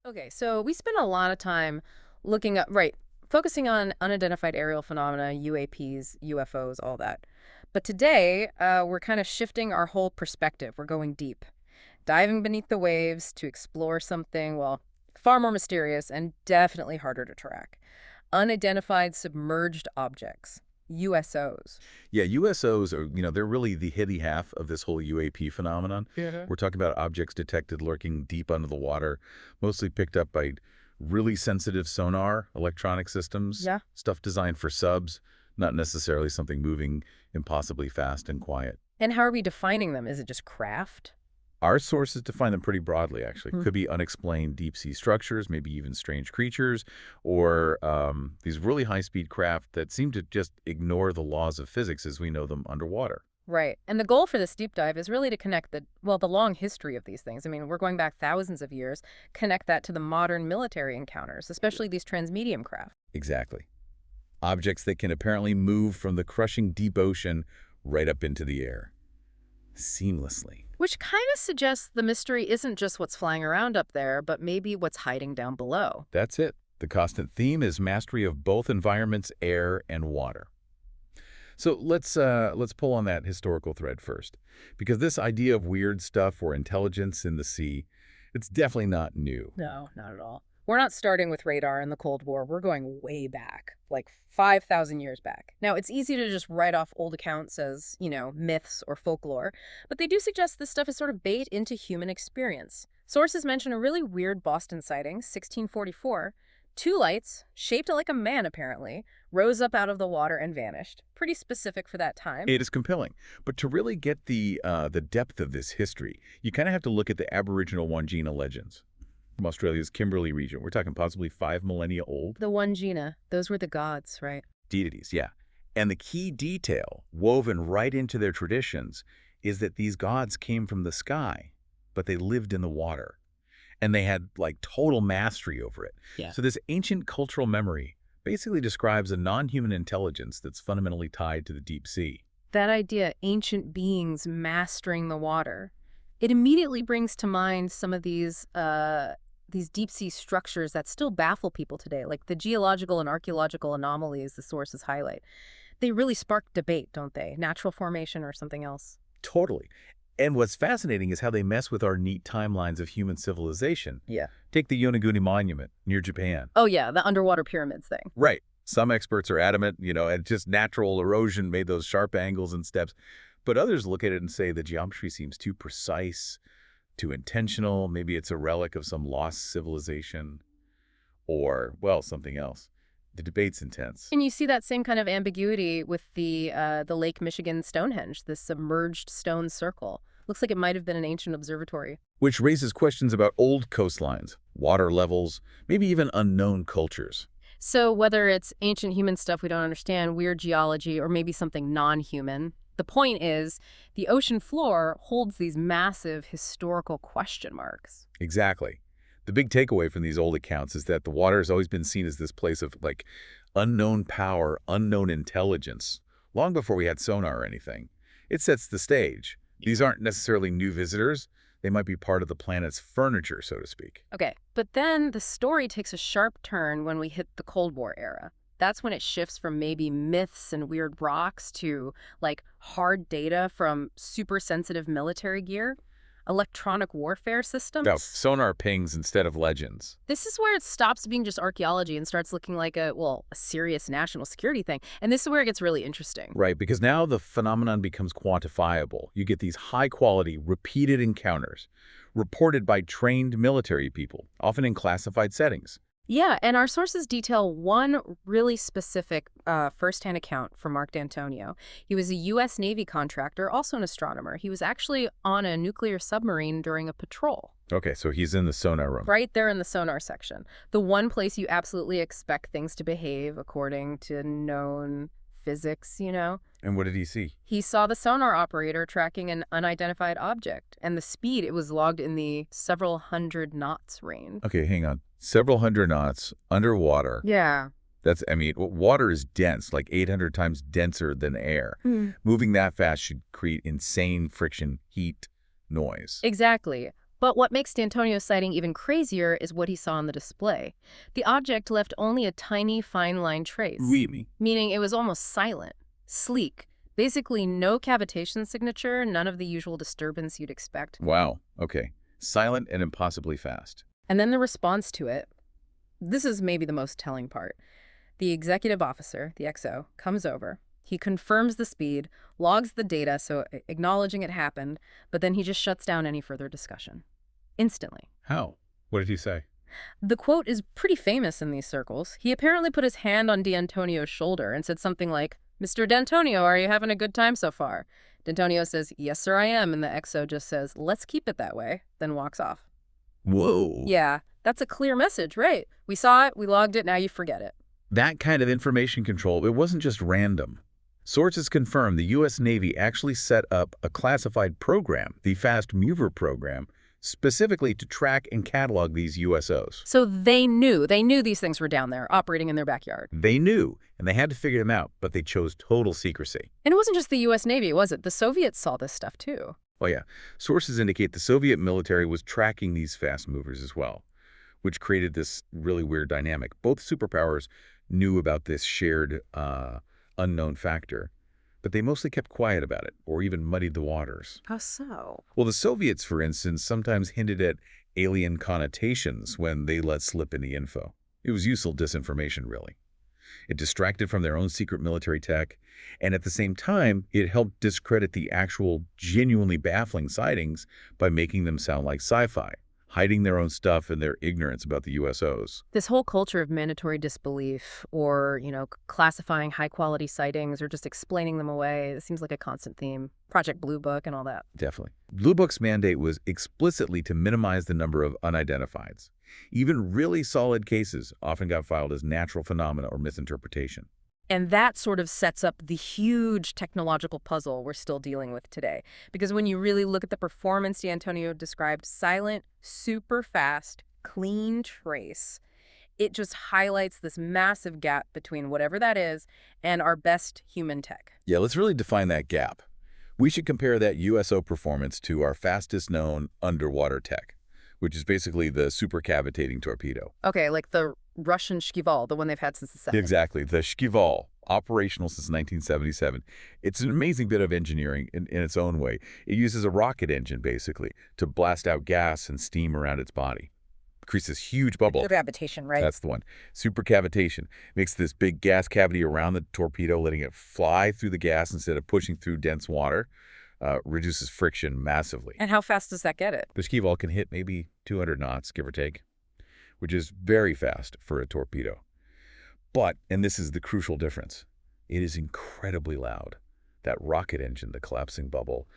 Okay, so we spent a lot of time looking up, right, focusing on unidentified aerial phenomena, UAPs, UFOs, all that. But today, we're kind of shifting our whole perspective. We're going deep, diving beneath the waves to explore something, well, far more mysterious and definitely harder to track. Unidentified submerged objects, USOs. Yeah, USOs are, they're really the hitty half of this whole UAP phenomenon. Yeah. We're talking about objects detected lurking deep under the water, mostly picked up by really sensitive sonar, electronic systems, Yeah. stuff designed for subs, not necessarily something moving impossibly fast and quiet. And how are we defining them? Is it just craft? Our sources define them pretty broadly, actually. Hmm. Could be unexplained deep-sea structures, maybe even strange creatures, or these really high-speed craft that seem to just ignore the laws of physics as we know them underwater. Right. And the goal for this deep dive is really to connect the long history of these things. I mean, we're going back thousands of years, connect that to the modern military encounters, especially these transmedium craft. Exactly. Objects that can apparently move from the crushing deep ocean right up into the air. Seamlessly. Which kind of suggests the mystery isn't just what's flying around up there, but maybe what's hiding down below. That's it. The constant theme is mastery of both environments, air and water. So let's pull on that historical thread first, because this idea of weird stuff or intelligence in the sea, it's definitely not new. No, not at all. We're not starting with radar in the Cold War. We're going way back, like 5,000 years back. Now, it's easy to just write off old accounts as, myths or folklore, but they do suggest this stuff is sort of baked into human experience. Sources mention a really weird Boston sighting, 1644. Two lights, shaped like a man apparently, rose up out of the water and vanished. Pretty specific for that time. It is compelling. But to really get the depth of this history, you kind of have to look at the Aboriginal Wanina legends from Australia's Kimberley region. We're talking possibly 5 millennia old. The Wanina, those were the gods, right? Deities, yeah. And the key detail woven right into their traditions is that these gods came from the sky, but they lived in the water. And they had, like, total mastery over it. Yeah. So this ancient cultural memory basically describes a non-human intelligence that's fundamentally tied to the deep sea. That idea, ancient beings mastering the water, it immediately brings to mind some of these deep sea structures that still baffle people today, like the geological and archaeological anomalies the sources highlight. They really spark debate, don't they? Natural formation or something else. Totally. And what's fascinating is how they mess with our neat timelines of human civilization. Yeah. Take the Yonaguni Monument near Japan. Oh, yeah, the underwater pyramids thing. Right. Some experts are adamant, and just natural erosion made those sharp angles and steps. But others look at it and say the geometry seems too precise, too intentional. Maybe it's a relic of some lost civilization or, well, something else. The debate's intense. And you see that same kind of ambiguity with the Lake Michigan Stonehenge, this submerged stone circle. Looks like it might have been an ancient observatory. Which raises questions about old coastlines, water levels, maybe even unknown cultures. So whether it's ancient human stuff we don't understand, weird geology, or maybe something non-human, the point is the ocean floor holds these massive historical question marks. Exactly. The big takeaway from these old accounts is that the water has always been seen as this place of, like, unknown power, unknown intelligence, long before we had sonar or anything. It sets the stage. These aren't necessarily new visitors. They might be part of the planet's furniture, so to speak. Okay, but then the story takes a sharp turn when we hit the Cold War era. That's when it shifts from maybe myths and weird rocks to, like, hard data from super sensitive military gear. Electronic warfare systems. Now, sonar pings instead of legends. This is where it stops being just archaeology and starts looking like a serious national security thing. And this is where it gets really interesting. Right, because now the phenomenon becomes quantifiable. You get these high-quality, repeated encounters reported by trained military people, often in classified settings. Yeah, and our sources detail one really specific firsthand account from Mark D'Antonio. He was a U.S. Navy contractor, also an astronomer. He was actually on a nuclear submarine during a patrol. Okay, so he's in the sonar room. Right there in the sonar section. The one place you absolutely expect things to behave according to known physics, And what did he see? He saw the sonar operator tracking an unidentified object, and the speed, it was logged in the several hundred knots range. Okay, hang on. Several hundred knots underwater. Yeah. Water is dense, like 800 times denser than air. Moving that fast should create insane friction, heat, noise. Exactly. But what makes D'Antonio's sighting even crazier is what he saw on the display. The object left only a tiny, fine-line trace, Really? meaning it was almost silent, sleek, basically no cavitation signature, none of the usual disturbance you'd expect. Wow. Okay. Silent and impossibly fast. And then the response to it. This is maybe the most telling part. The executive officer, the XO, comes over. He confirms the speed, logs the data, so acknowledging it happened, but then he just shuts down any further discussion. Instantly. How? What did he say? The quote is pretty famous in these circles. He apparently put his hand on D'Antonio's shoulder and said something like, "Mr. D'Antonio, are you having a good time so far?" D'Antonio says, "Yes, sir, I am," and the XO just says, "Let's keep it that way," then walks off. Whoa. Yeah, that's a clear message, right? We saw it, we logged it, now you forget it. That kind of information control, it wasn't just random. Sources confirm the U.S. Navy actually set up a classified program, the Fast Mover program, specifically to track and catalog these USOs. So they knew these things were down there, operating in their backyard. They knew, and they had to figure them out, but they chose total secrecy. And it wasn't just the U.S. Navy, was it? The Soviets saw this stuff too. Oh yeah, sources indicate the Soviet military was tracking these fast movers as well, which created this really weird dynamic. Both superpowers knew about this shared unknown factor, but they mostly kept quiet about it or even muddied the waters. How so? Well, the Soviets, for instance, sometimes hinted at alien connotations when they let slip any info. It was useful disinformation, really. It distracted from their own secret military tech, and at the same time, it helped discredit the actual, genuinely baffling sightings by making them sound like sci-fi, hiding their own stuff and their ignorance about the USOs. This whole culture of mandatory disbelief or, classifying high-quality sightings or just explaining them away, it seems like a constant theme. Project Blue Book and all that. Definitely. Blue Book's mandate was explicitly to minimize the number of unidentifieds. Even really solid cases often got filed as natural phenomena or misinterpretation. And that sort of sets up the huge technological puzzle we're still dealing with today. Because when you really look at the performance D'Antonio described, silent, super fast, clean trace, it just highlights this massive gap between whatever that is and our best human tech. Yeah, let's really define that gap. We should compare that USO performance to our fastest known underwater tech, which is basically the supercavitating torpedo. Okay, like the Russian Shkival, the one they've had since the 70s. Exactly, the Shkival, operational since 1977. It's an amazing bit of engineering in its own way. It uses a rocket engine, basically, to blast out gas and steam around its body. Creates this huge bubble. Gravitation, right? That's the one. Supercavitation makes this big gas cavity around the torpedo, letting it fly through the gas instead of pushing through dense water. Reduces friction massively. And how fast does that get it? The Shkival can hit maybe 200 knots, give or take, which is very fast for a torpedo. But, and this is the crucial difference, it is incredibly loud. That rocket engine, the collapsing bubble,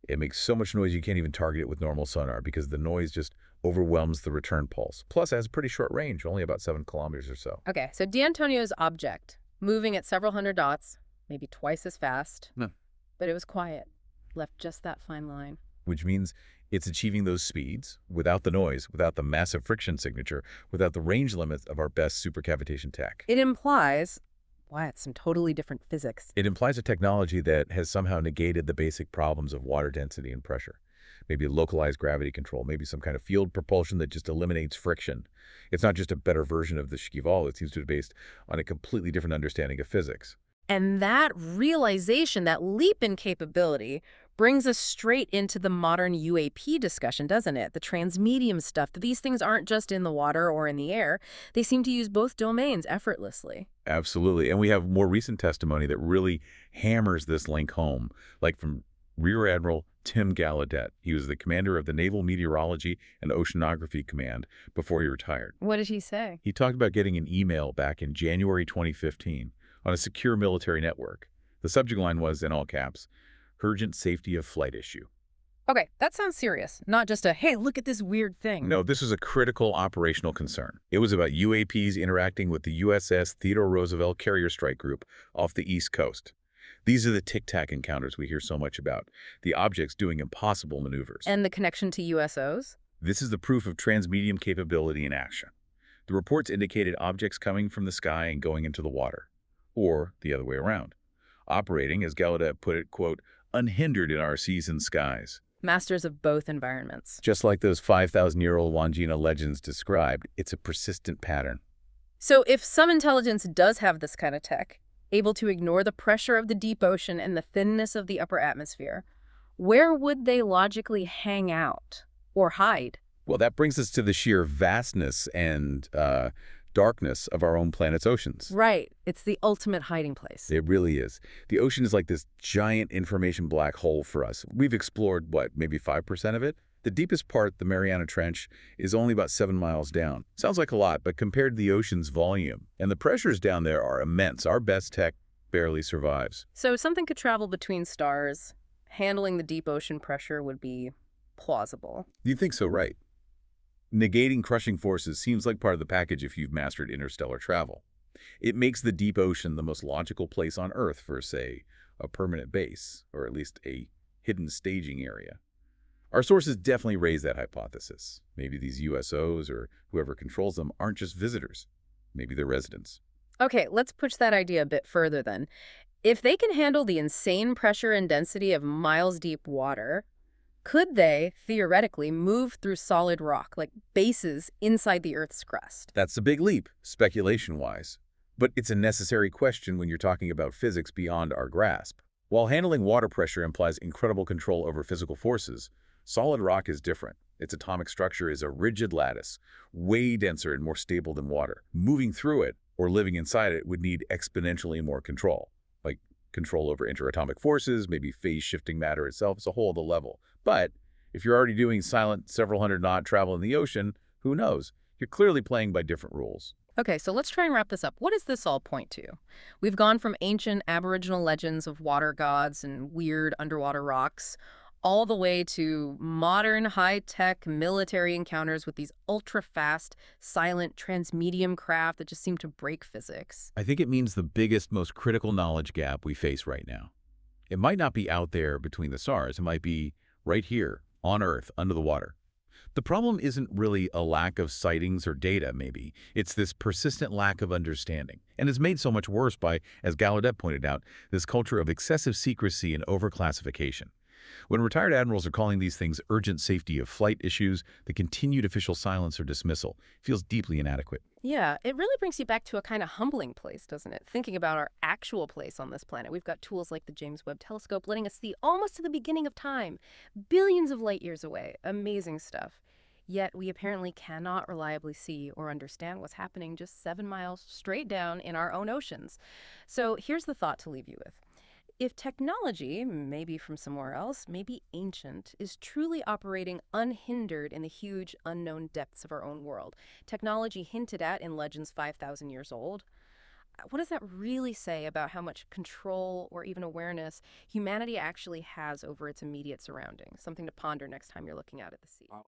it makes so much noise you can't even target it with normal sonar because the noise just overwhelms the return pulse. Plus, it has a pretty short range, only about 7 kilometers or so. Okay, so D'Antonio's object, moving at several hundred knots, maybe twice as fast, but it was quiet, left just that fine line. Which means it's achieving those speeds without the noise, without the massive friction signature, without the range limits of our best supercavitation tech. It implies, it's some totally different physics. It implies a technology that has somehow negated the basic problems of water density and pressure. Maybe localized gravity control, maybe some kind of field propulsion that just eliminates friction. It's not just a better version of the Shkival. It seems to be based on a completely different understanding of physics. And that realization, that leap in capability, brings us straight into the modern UAP discussion, doesn't it? The transmedium stuff. These things aren't just in the water or in the air. They seem to use both domains effortlessly. Absolutely. And we have more recent testimony that really hammers this link home, like from Rear Admiral Tim Gallaudet. He was the commander of the Naval Meteorology and Oceanography Command before he retired. What did he say? He talked about getting an email back in January 2015 on a secure military network. The subject line was, in all caps, urgent safety of flight issue. Okay, that sounds serious. Not just a, hey, look at this weird thing. No, this was a critical operational concern. It was about UAPs interacting with the USS Theodore Roosevelt Carrier Strike Group off the East Coast. These are the tic-tac encounters we hear so much about, the objects doing impossible maneuvers. And the connection to USOs? This is the proof of transmedium capability in action. The reports indicated objects coming from the sky and going into the water, or the other way around, operating, as Gallaudet put it, quote, unhindered in our seas and skies. masters of both environments. Just like those 5,000-year-old Wandjina legends described, it's a persistent pattern. So if some intelligence does have this kind of tech, able to ignore the pressure of the deep ocean and the thinness of the upper atmosphere, where would they logically hang out or hide? Well, that brings us to the sheer vastness and darkness of our own planet's oceans. Right. It's the ultimate hiding place. It really is. The ocean is like this giant information black hole for us. We've explored, what, maybe 5% of it? The deepest part, the Mariana Trench, is only about 7 miles down. Sounds like a lot, but compared to the ocean's volume, and the pressures down there are immense. Our best tech barely survives. So something could travel between stars. Handling the deep ocean pressure would be plausible. You think so, right? Negating crushing forces seems like part of the package if you've mastered interstellar travel. It makes the deep ocean the most logical place on Earth for, say, a permanent base, or at least a hidden staging area. Our sources definitely raise that hypothesis. Maybe these USOs, or whoever controls them, aren't just visitors. Maybe they're residents. Okay, let's push that idea a bit further then. If they can handle the insane pressure and density of miles-deep water, could they, theoretically, move through solid rock, like bases inside the Earth's crust? That's a big leap, speculation-wise. But it's a necessary question when you're talking about physics beyond our grasp. While handling water pressure implies incredible control over physical forces, solid rock is different. Its atomic structure is a rigid lattice, way denser and more stable than water. Moving through it, or living inside it, would need exponentially more control. Like control over interatomic forces, maybe phase-shifting matter itself. It's a whole other level. But if you're already doing silent several hundred-knot travel in the ocean, who knows? You're clearly playing by different rules. Okay, so let's try and wrap this up. What does this all point to? We've gone from ancient Aboriginal legends of water gods and weird underwater rocks, all the way to modern high-tech military encounters with these ultra-fast, silent transmedium craft that just seem to break physics. I think it means the biggest, most critical knowledge gap we face right now. It might not be out there between the stars. It might be right here, on Earth, under the water. The problem isn't really a lack of sightings or data, maybe. It's this persistent lack of understanding. And it's made so much worse by, as Gallaudet pointed out, this culture of excessive secrecy and overclassification. When retired admirals are calling these things urgent safety of flight issues, the continued official silence or dismissal feels deeply inadequate. Yeah, it really brings you back to a kind of humbling place, doesn't it? Thinking about our actual place on this planet. We've got tools like the James Webb Telescope letting us see almost to the beginning of time, billions of light years away. Amazing stuff. Yet we apparently cannot reliably see or understand what's happening just 7 miles straight down in our own oceans. So here's the thought to leave you with. If technology, maybe from somewhere else, maybe ancient, is truly operating unhindered in the huge unknown depths of our own world, technology hinted at in legends 5,000 years old, what does that really say about how much control or even awareness humanity actually has over its immediate surroundings? Something to ponder next time you're looking out at the sea.